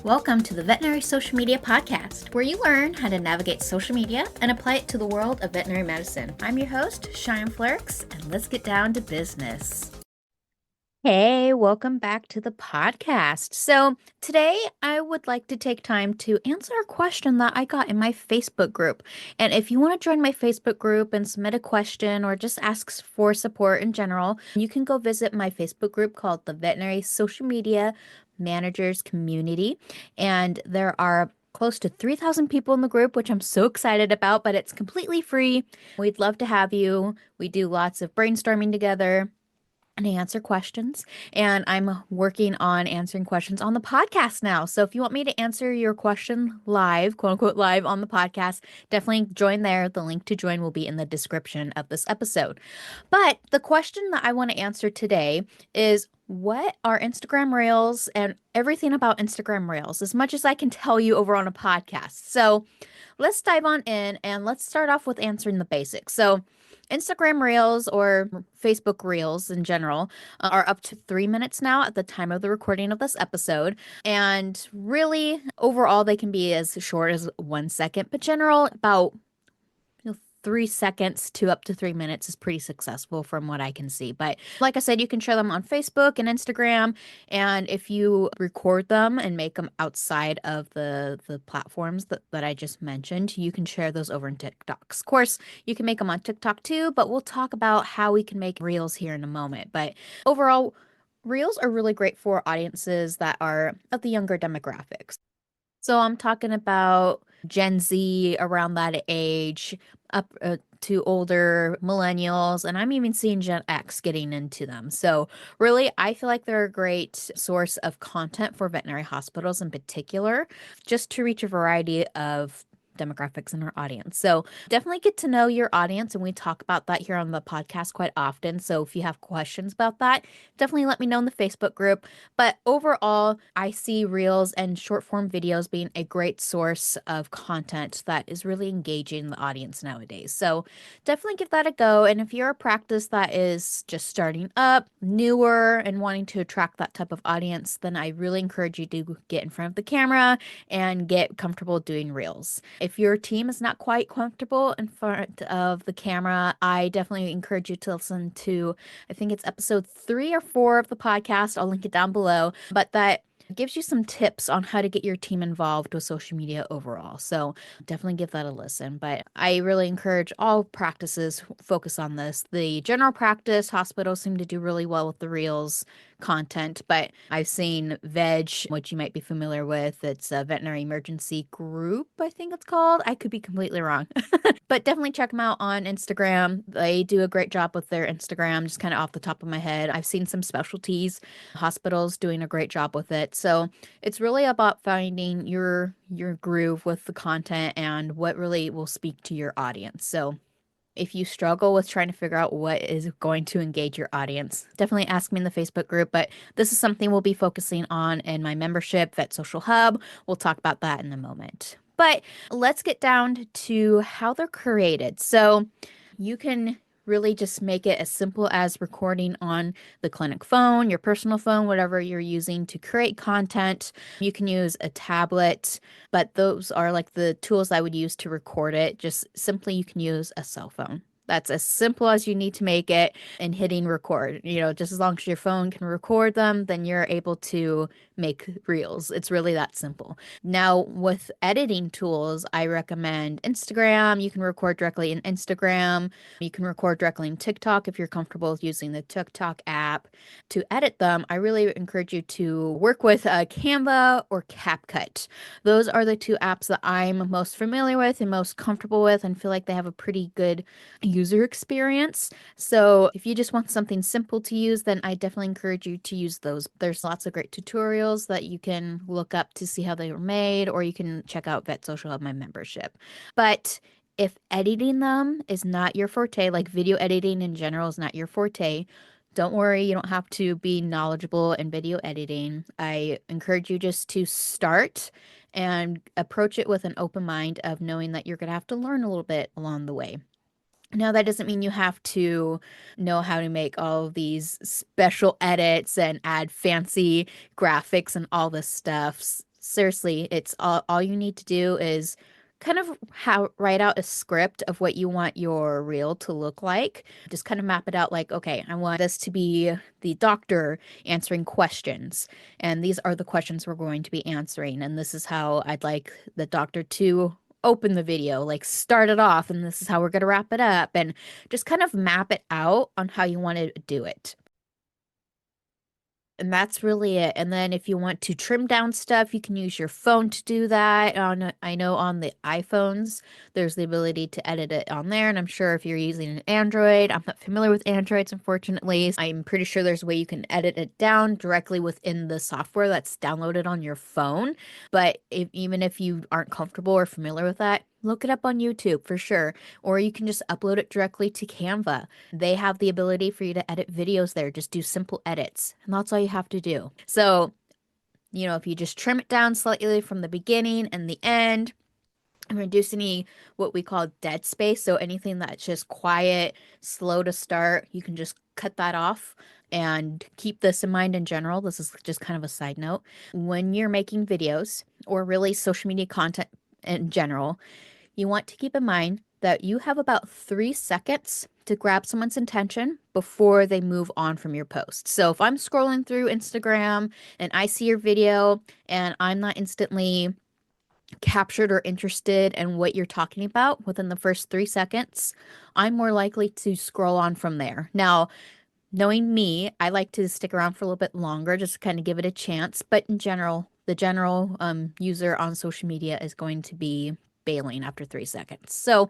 Welcome to the Veterinary Social Media Podcast, where you learn how to navigate social media and apply it to the world of veterinary medicine. I'm your host, Cheyanne, and let's get down to business. Hey, welcome back to the podcast. So today I would like to take time to answer a question that I got in my Facebook group. And if you want to join my Facebook group and submit a question or just ask for support in general, you can go visit my Facebook group called the Veterinary Social Media Managers Community. And there are close to 3,000 people in the group, which I'm so excited about, but it's completely free. We'd love to have you. We do lots of brainstorming together and answer questions. And I'm working on answering questions on the podcast now. So if you want me to answer your question live, quote unquote, live on the podcast, definitely join there. The link to join will be in the description of this episode. But the question that I want to answer today is, what are Instagram Reels and everything about Instagram Reels, as much as I can tell you over on a podcast. So let's dive on in and let's start off with answering the basics. So Instagram Reels or Facebook Reels in general are up to 3 minutes now at the time of the recording of this episode. And really, overall, they can be as short as 1 second, but general, about 3 seconds to up to 3 minutes is pretty successful from what I can see. But like I said, you can share them on Facebook and Instagram. And if you record them and make them outside of the platforms that I just mentioned, you can share those over in TikToks. Of course, you can make them on TikTok too, but we'll talk about how we can make Reels here in a moment. But overall, Reels are really great for audiences that are of the younger demographics. So I'm talking about Gen Z, around that age, up to older millennials, and I'm even seeing Gen X getting into them. So really, I feel like they're a great source of content for veterinary hospitals in particular, just to reach a variety of demographics in our audience. So definitely get to know your audience, and we talk about that here on the podcast quite often. So if you have questions about that, definitely let me know in the Facebook group. But overall, I see Reels and short form videos being a great source of content that is really engaging the audience nowadays. So definitely give that a go. And if you're a practice that is just starting up, newer, and wanting to attract that type of audience, then I really encourage you to get in front of the camera and get comfortable doing Reels. If your team is not quite comfortable in front of the camera, I definitely encourage you to listen to, I think it's episode 3 or 4 of the podcast. I'll link it down below, but that gives you some tips on how to get your team involved with social media overall. So definitely give that a listen. But I really encourage all practices focus on this. The general practice hospitals seem to do really well with the Reels content, but I've seen VEG, which you might be familiar with. It's a veterinary emergency group, I think it's called. I could be completely wrong. But definitely check them out on Instagram. They do a great job with their Instagram, just kind of off the top of my head. I've seen some specialties hospitals doing a great job with it. So it's really about finding your groove with the content and what really will speak to your audience. So if you struggle with trying to figure out what is going to engage your audience, definitely ask me in the Facebook group. But this is something we'll be focusing on in my membership, Vet Social Hub. We'll talk about that in a moment. But let's get down to how they're created. So you can really just make it as simple as recording on the clinic phone, your personal phone, whatever you're using to create content. You can use a tablet, but those are like the tools I would use to record it. Just simply, you can use a cell phone. That's as simple as you need to make it, and hitting record. Just as long as your phone can record them, then you're able to make reels. It's really that simple. Now, with editing tools, I recommend Instagram. You can record directly in Instagram. You can record directly in TikTok if you're comfortable with using the TikTok app. To edit them, I really encourage you to work with Canva or CapCut. Those are the two apps that I'm most familiar with and most comfortable with, and feel like they have a pretty good user experience. So if you just want something simple to use, then I definitely encourage you to use those. There's lots of great tutorials that you can look up to see how they were made, or you can check out Vet Social Hub, my membership. But if editing them is not your forte, like video editing in general is not your forte, don't worry, you don't have to be knowledgeable in video editing. I encourage you just to start and approach it with an open mind of knowing that you're going to have to learn a little bit along the way. Now, that doesn't mean you have to know how to make all of these special edits and add fancy graphics and all this stuff. Seriously, it's all you need to do is kind of write out a script of what you want your reel to look like. Just kind of map it out like, okay, I want this to be the doctor answering questions, and these are the questions we're going to be answering, and this is how I'd like the doctor to open the video, like start it off, and this is how we're going to wrap it up, and just kind of map it out on how you want to do it. And that's really it. And then if you want to trim down stuff, you can use your phone to do that. I know on the iPhones, there's the ability to edit it on there. And I'm sure if you're using an Android, I'm not familiar with Androids, unfortunately. I'm pretty sure there's a way you can edit it down directly within the software that's downloaded on your phone. But even if you aren't comfortable or familiar with that, look it up on YouTube for sure. Or you can just upload it directly to Canva. They have the ability for you to edit videos there. Just do simple edits, and that's all you have to do. So, if you just trim it down slightly from the beginning and the end, and reduce any what we call dead space. So anything that's just quiet, slow to start, you can just cut that off. And keep this in mind in general. This is just kind of a side note. When you're making videos or really social media content in general, you want to keep in mind that you have about 3 seconds to grab someone's attention before they move on from your post. So if I'm scrolling through Instagram and I see your video and I'm not instantly captured or interested in what you're talking about within the first 3 seconds, I'm more likely to scroll on from there. Now, knowing me, I like to stick around for a little bit longer just to kind of give it a chance. But in general, the general user on social media is going to be bailing after 3 seconds. So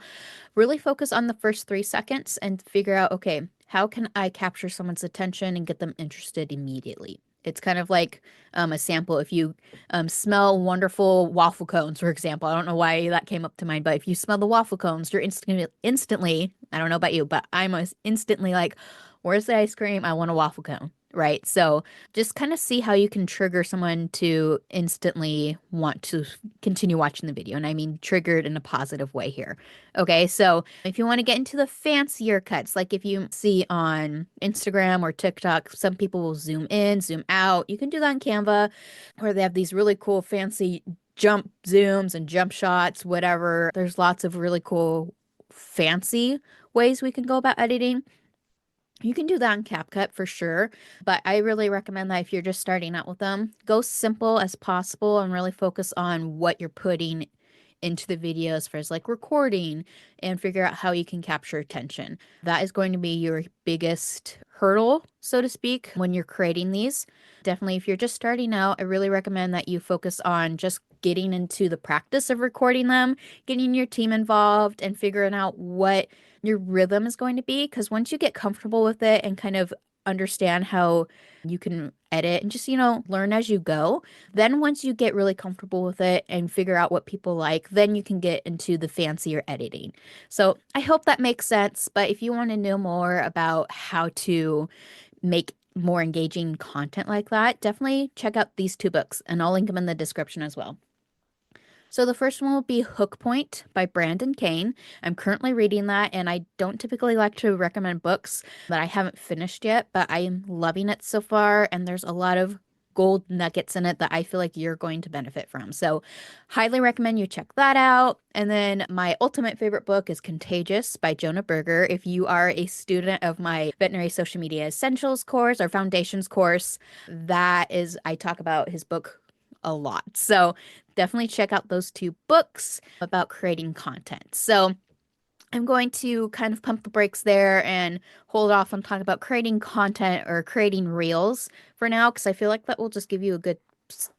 really focus on the first 3 seconds and figure out, okay, how can I capture someone's attention and get them interested immediately? It's kind of like a sample. If you smell wonderful waffle cones, for example, I don't know why that came up to mind, but if you smell the waffle cones, you're instantly, I don't know about you, but I'm instantly like, where's the ice cream? I want a waffle cone, right? So just kind of see how you can trigger someone to instantly want to continue watching the video. And I mean triggered in a positive way here. Okay, so if you want to get into the fancier cuts, like if you see on Instagram or TikTok, some people will zoom in, zoom out. You can do that on Canva, where they have these really cool fancy jump zooms and jump shots, whatever. There's lots of really cool fancy ways we can go about editing. You can do that in CapCut for sure, but I really recommend that if you're just starting out with them, go simple as possible and really focus on what you're putting into the video as far as like recording and figure out how you can capture attention. That is going to be your biggest hurdle, so to speak, when you're creating these. Definitely, if you're just starting out, I really recommend that you focus on just getting into the practice of recording them, getting your team involved, and figuring out what your rhythm is going to be. Because once you get comfortable with it and kind of understand how you can edit and just, learn as you go, then once you get really comfortable with it and figure out what people like, then you can get into the fancier editing. So I hope that makes sense. But if you want to know more about how to make more engaging content like that, definitely check out these two books, and I'll link them in the description as well. So the first one will be Hook Point by Brandon Kane. I'm currently reading that, and I don't typically like to recommend books that I haven't finished yet, but I am loving it so far, and there's a lot of gold nuggets in it that I feel like you're going to benefit from. So highly recommend you check that out. And then my ultimate favorite book is Contagious by Jonah Berger. If you are a student of my Veterinary Social Media Essentials course or Foundations course, I talk about his book a lot. So definitely check out those two books about creating content. So I'm going to kind of pump the brakes there and hold off on talking about creating content or creating reels for now, because I feel like that will just give you a good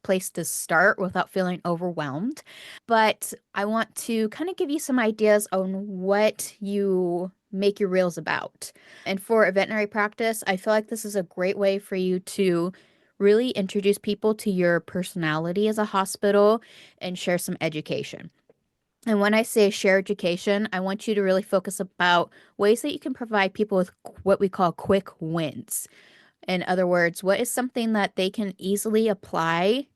place to start without feeling overwhelmed. But I want to kind of give you some ideas on what you make your reels about. And for a veterinary practice, I feel like this is a great way for you to really introduce people to your personality as a hospital and share some education. And when I say share education, I want you to really focus about ways that you can provide people with what we call quick wins. In other words, what is something that they can easily apply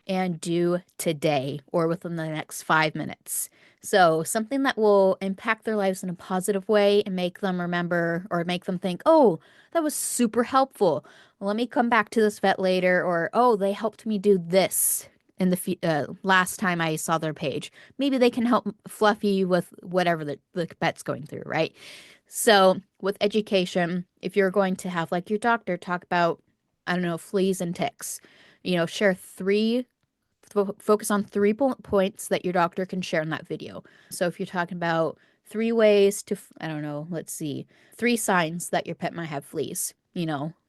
and do today or within the next 5 minutes? So something that will impact their lives in a positive way and make them remember or make them think, oh, that was super helpful. Let me come back to this vet later, or, oh, they helped me do this in the last time I saw their page. Maybe they can help fluff you with whatever the pet's going through, right? So with education, if you're going to have like your doctor talk about, I don't know, fleas and ticks, share focus on three points that your doctor can share in that video. So if you're talking about three ways to, I don't know, let's see, three signs that your pet might have fleas,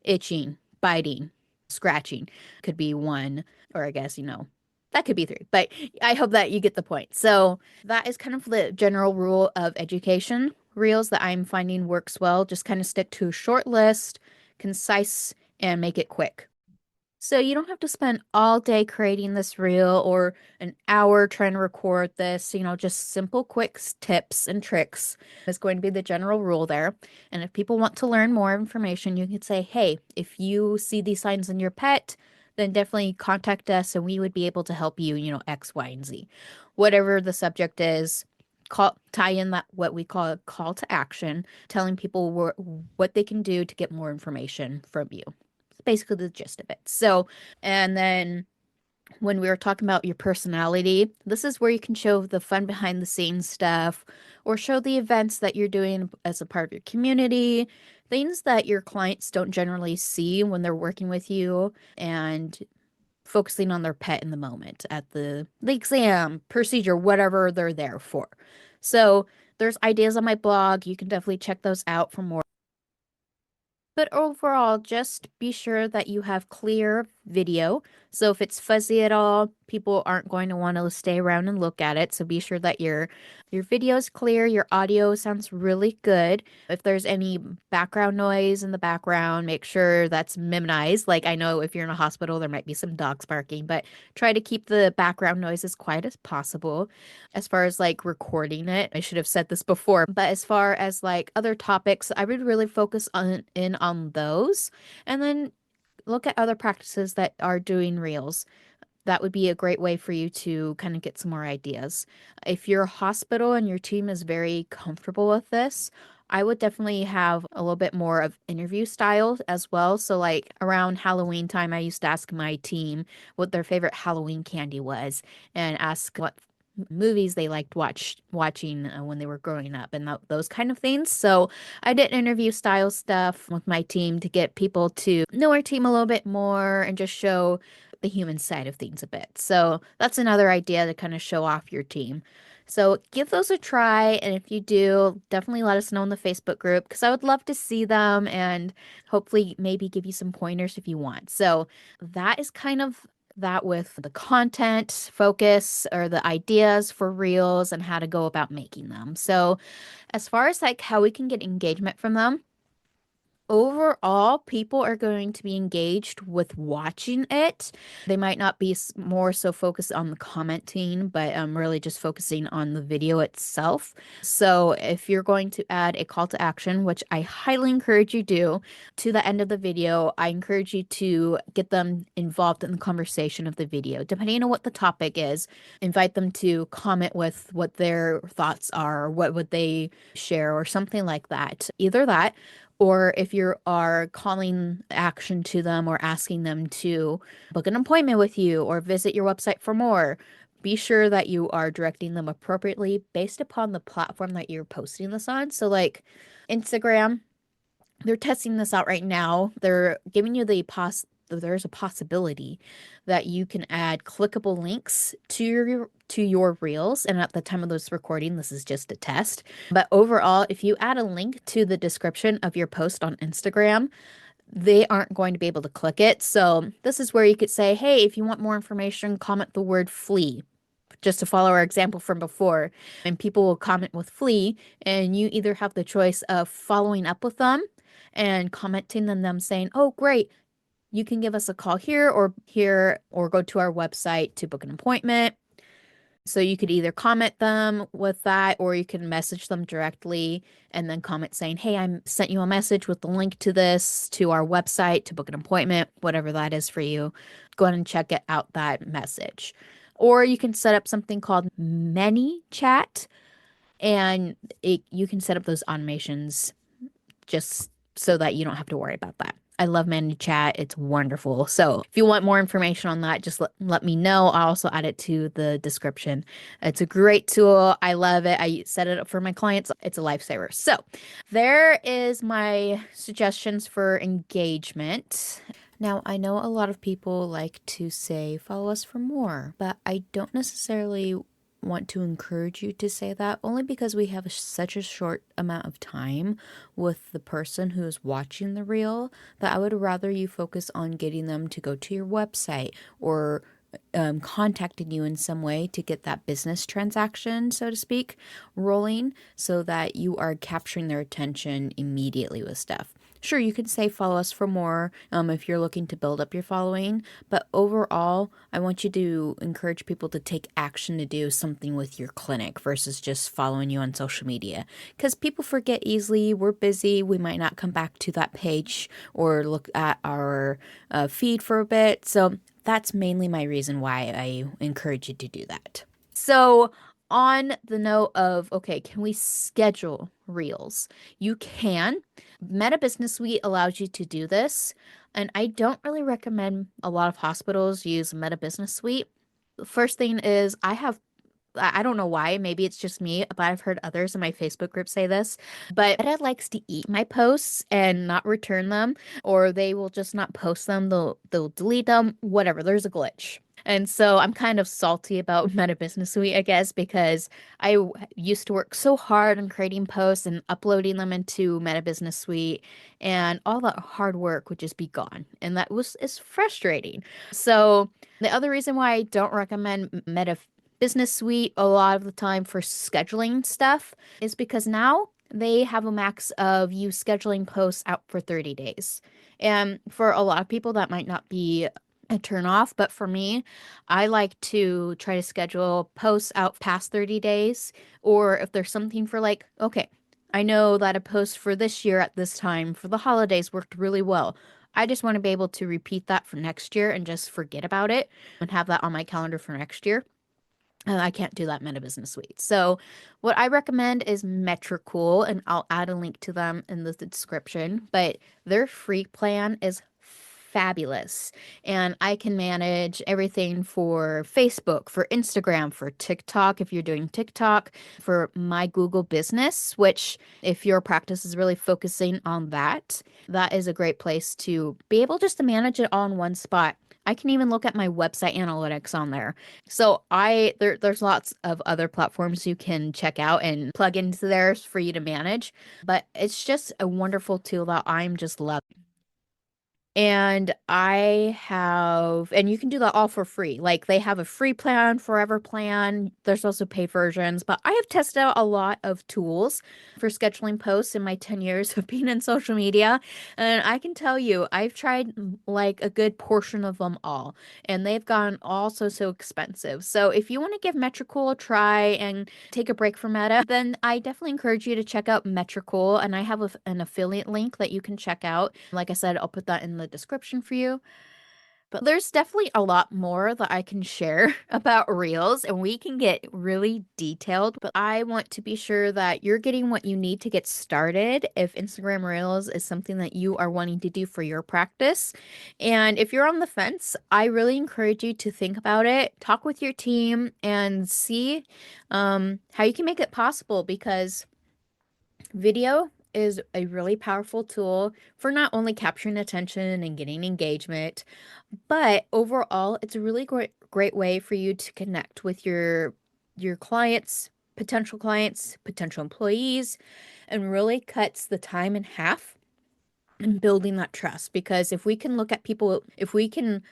itching, biting, scratching could be one, or I guess, that could be three, but I hope that you get the point. So that is kind of the general rule of education reels that I'm finding works well. Just kind of stick to a short list, concise, and make it quick. So you don't have to spend all day creating this reel or an hour trying to record this, just simple quick tips and tricks is going to be the general rule there. And if people want to learn more information, you can say, hey, if you see these signs in your pet, then definitely contact us and we would be able to help you, X, Y, and Z. Whatever the subject is, tie in that what we call a call to action, telling people what they can do to get more information from you. Basically the gist of it. So, and then when we were talking about your personality, this is where you can show the fun behind the scenes stuff or show the events that you're doing as a part of your community, things that your clients don't generally see when they're working with you and focusing on their pet in the moment at the exam, procedure, whatever they're there for. So, there's ideas on my blog. You can definitely check those out for more. But overall, just be sure that you have clear video. So if it's fuzzy at all, people aren't going to want to stay around and look at it. So be sure that your video is clear, your audio sounds really good. If there's any background noise in the background, make sure that's minimized. Like I know if you're in a hospital, there might be some dogs barking, but try to keep the background noise as quiet as possible. As far as like recording it, I should have said this before, but as far as like other topics, I would really focus on those and then look at other practices that are doing reels. That would be a great way for you to kind of get some more ideas. If your hospital and your team is very comfortable with this, I would definitely have a little bit more of interview style as well. So, like around Halloween time, I used to ask my team what their favorite Halloween candy was and ask what movies they liked watching when they were growing up and those kind of things. So I did interview style stuff with my team to get people to know our team a little bit more and just show the human side of things a bit. So that's another idea to kind of show off your team. So give those a try. And if you do, definitely let us know in the Facebook group because I would love to see them and hopefully maybe give you some pointers if you want. So that is kind of that with the content focus or the ideas for reels and how to go about making them. So as far as like how we can get engagement from them, overall, people are going to be engaged with watching it. They might not be more so focused on the commenting, but really just focusing on the video itself. So if you're going to add a call to action, which I highly encourage you do, to the end of the video, I encourage you to get them involved in the conversation of the video. Depending on what the topic is, invite them to comment with what their thoughts are, what would they share, or something like that. Either that, or if you are calling action to them or asking them to book an appointment with you or visit your website for more, be sure that you are directing them appropriately based upon the platform that you're posting this on. So, like Instagram, they're testing this out right now. They're giving you there's a possibility that you can add clickable links to your reels. And at the time of this recording, this is just a test. But overall, if you add a link to the description of your post on Instagram, they aren't going to be able to click it. So this is where you could say, hey, if you want more information, comment the word flea, just to follow our example from before. And people will comment with flea, and you either have the choice of following up with them and commenting on them saying, oh, great, you can give us a call here, or go to our website to book an appointment. So you could either comment them with that, or you can message them directly and then comment saying, hey, I sent you a message with the link to this, to our website to book an appointment, whatever that is for you. Go ahead and check it out, that message. Or you can set up something called ManyChat, and you can set up those automations just so that you don't have to worry about that. I love ManyChat. It's wonderful. So if you want more information on that, just let me know. I'll also add it to the description. It's a great tool. I love it. I set it up for my clients. It's a lifesaver. So there is my suggestions for engagement. Now, I know a lot of people like to say, follow us for more, but I don't necessarily want to encourage you to say that only because we have such a short amount of time with the person who's watching the reel that I would rather you focus on getting them to go to your website or contacting you in some way to get that business transaction, so to speak, rolling so that you are capturing their attention immediately with stuff. Sure, you can say follow us for more if you're looking to build up your following, but overall, I want you to encourage people to take action to do something with your clinic versus just following you on social media. Because people forget easily, we're busy, we might not come back to that page or look at our feed for a bit. So that's mainly my reason why I encourage you to do that. So, on the note of, okay, can we schedule reels? You can. Meta Business Suite allows you to do this, and I don't really recommend a lot of hospitals use Meta Business Suite. The first thing is I don't know why, maybe it's just me, but I've heard others in my Facebook group say this. But Meta likes to eat my posts and not return them, or they will just not post them. They'll delete them, whatever. There's a glitch. And so I'm kind of salty about Meta Business Suite, I guess, because used to work so hard on creating posts and uploading them into Meta Business Suite, and all that hard work would just be gone. And that was is frustrating. So the other reason why I don't recommend Meta Business Suite a lot of the time for scheduling stuff is because now they have a max of you scheduling posts out for 30 days. And for a lot of people, that might not be a turn off, but for me, I like to try to schedule posts out past 30 days. Or if there's something for like, okay, I know that a post for this year at this time for the holidays worked really well. I just want to be able to repeat that for next year and just forget about it and have that on my calendar for next year. I can't do that Meta Business Suite. So, what I recommend is Metricool, and I'll add a link to them in the description. But their free plan is fabulous, and I can manage everything for Facebook, for Instagram, for TikTok, if you're doing TikTok, for my Google business, which, if your practice is really focusing on that, that is a great place to be able just to manage it all in one spot. I can even look at my website analytics on there. So there's lots of other platforms you can check out and plug into theirs for you to manage, but it's just a wonderful tool that I'm just loving. And and you can do that all for free. Like they have a free plan, forever plan. There's also paid versions, but I have tested out a lot of tools for scheduling posts in my 10 years of being in social media. And I can tell you, I've tried like a good portion of them all, and they've gone all so expensive. So if you want to give Metricool a try and take a break from Meta, then I definitely encourage you to check out Metricool. And I have an affiliate link that you can check out. Like I said, I'll put that in the description for you. But there's definitely a lot more that I can share about Reels, and we can get really detailed. But I want to be sure that you're getting what you need to get started if Instagram Reels is something that you are wanting to do for your practice. And if you're on the fence, I really encourage you to think about it, talk with your team, and see how you can make it possible because video is a really powerful tool for not only capturing attention and getting engagement, but overall, it's a really great way for you to connect with your clients, potential employees, and really cuts the time in half in building that trust. Because if we can look at people, if we can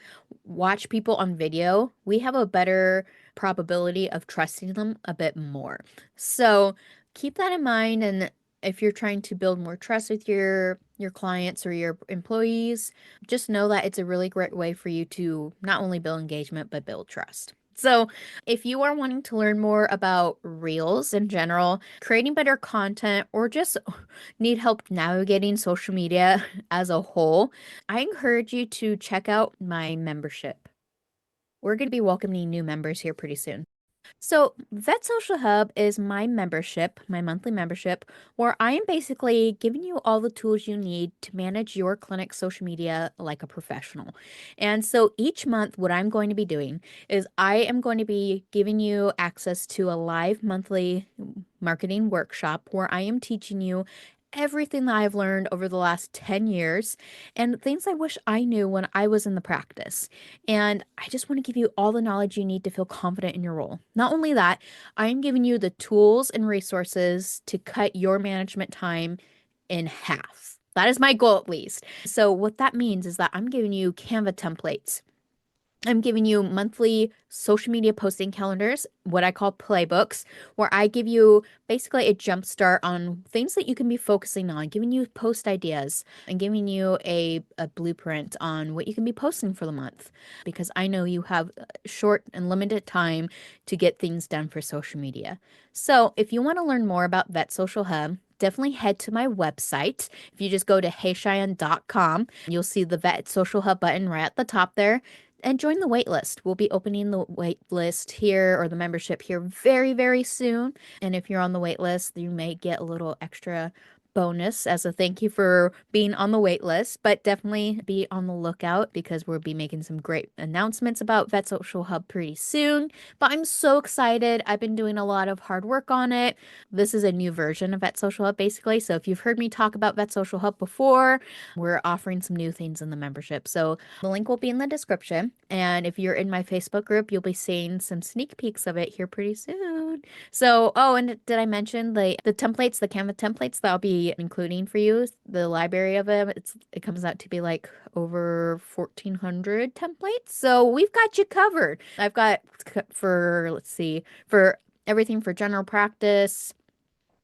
watch people on video, we have a better probability of trusting them a bit more. So keep that in mind. And if you're trying to build more trust with your clients or your employees, just know that it's a really great way for you to not only build engagement, but build trust. So, if you are wanting to learn more about Reels in general, creating better content, or just need help navigating social media as a whole, I encourage you to check out my membership. We're going to be welcoming new members here pretty soon. So, Vet Social Hub is my membership, my monthly membership, where I am basically giving you all the tools you need to manage your clinic social media like a professional. And so each month, what I'm going to be doing is I am going to be giving you access to a live monthly marketing workshop where I am teaching you everything that I've learned over the last 10 years and things I wish I knew when I was in the practice. And I just want to give you all the knowledge you need to feel confident in your role. Not only that, I'm giving you the tools and resources to cut your management time in half. That is my goal, at least. So, what that means is that I'm giving you Canva templates. I'm giving you monthly social media posting calendars, what I call playbooks, where I give you basically a jump start on things that you can be focusing on, giving you post ideas and giving you a blueprint on what you can be posting for the month. Because I know you have short and limited time to get things done for social media. So if you want to learn more about Vet Social Hub, definitely head to my website. If you just go to heycheyenne.com, you'll see the Vet Social Hub button right at the top there and join the wait list. We'll be opening the wait list here or the membership here very, very soon. And if you're on the wait list, you may get a little extra bonus as a thank you for being on the wait list. But definitely be on the lookout because we'll be making some great announcements about Vet Social Hub pretty soon. But I'm so excited. I've been doing a lot of hard work on it. This is a new version of Vet Social Hub, basically. So if you've heard me talk about Vet Social Hub before, we're offering some new things in the membership. So the link will be in the description. And if you're in my Facebook group, you'll be seeing some sneak peeks of it here pretty soon. So, oh, and did I mention the templates, the Canva templates that I'll be including for you? The library of them, it comes out to be like over 1,400 templates. So we've got you covered. I've got for, let's see, for everything for general practice.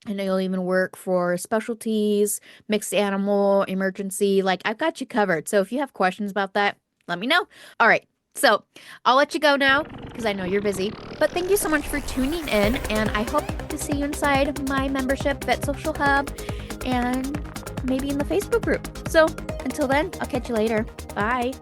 I know you'll even work for specialties, mixed animal, emergency. Like, I've got you covered. So if you have questions about that, let me know. All right. So I'll let you go now because I know you're busy. But thank you so much for tuning in. And I hope to see you inside my membership, Vet Social Hub, and maybe in the Facebook group. So until then, I'll catch you later. Bye.